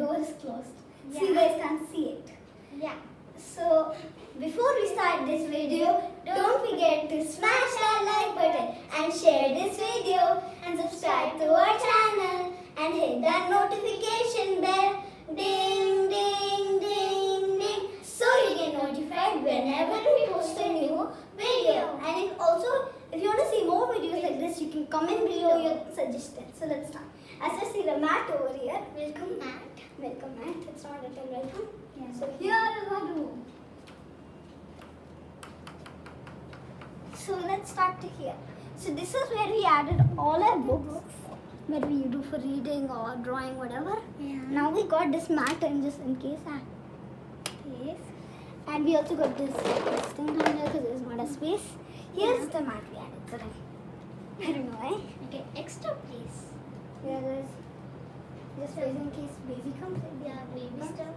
door is closed. Yeah. So you guys can't see it. Yeah. So before we start this video, don't forget to smash that like button and share this video and subscribe to our channel and hit that notification bell. Ding, ding, ding, ding. So you get notified whenever we post a new video. And if you want to see more videos like this, you can comment below your suggestions. So let's start. As I see the mat over here. Welcome, Matt. Welcome, mat. It's not at all welcome. Yeah. So here is our room. So let's start to here. So this is where we added all our books, where we do for reading or drawing, whatever. Yeah. Now we got this mat and just in case. Yes. And we also got this thing down here because there's not a space. Here's the mat we added. So I don't know why. Okay, extra place. Here is just in case baby comes in. Yeah, baby stuff.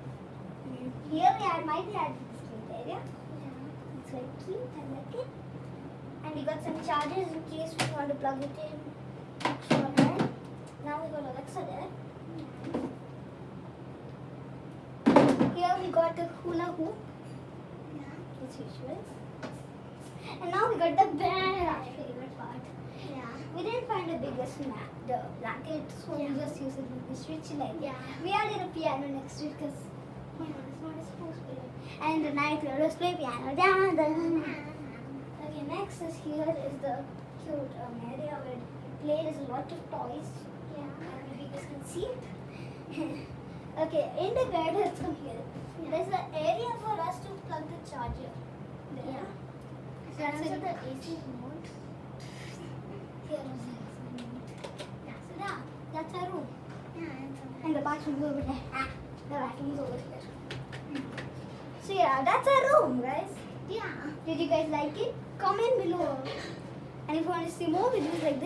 Here we might add this little area. Yeah. It's very cute. I like it. And we got some chargers in case we want to plug it in. Sure, right? Now we got Alexa there. Here we got the hula hoop, Yeah. as usual. And now we got the bed, our favorite part. Yeah. We didn't find the biggest the blanket, so Yeah. we just used it with the switch light. Yeah. We added a piano next to it because it's not supposed to be. And in the night we always play piano. Dun, dun, dun. Okay, next is here is the cute area where we play. There's a lot of toys. Yeah. And you guys can see it. Okay, in the bed, let's come here. There's an area for us to plug the charger. There. Yeah. So that's Also it. the AC remote. Here is the remote. Yeah. So yeah, that's our room. Yeah. And the bathroom is over there. The vacuum is over here. So yeah, that's our room, guys. Yeah. Did you guys like it? Comment below. And if you want to see more videos like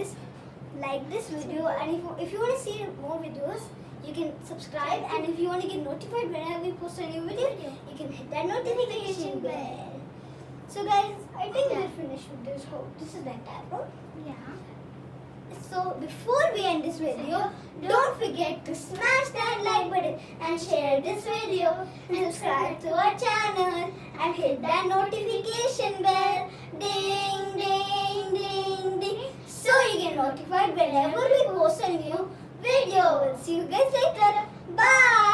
this video, and if you want to see more videos, you can subscribe. And if you want to get notified whenever we post a new video, you can hit that notification bell. So guys, I think we're finished with this whole. This is the entire room. Yeah. So before we end this video, don't forget to smash that like button and share this video and subscribe to our channel and hit that notification bell. Ding, ding, ding, ding. So you get notified whenever we post a new video. We'll see you guys later. Bye.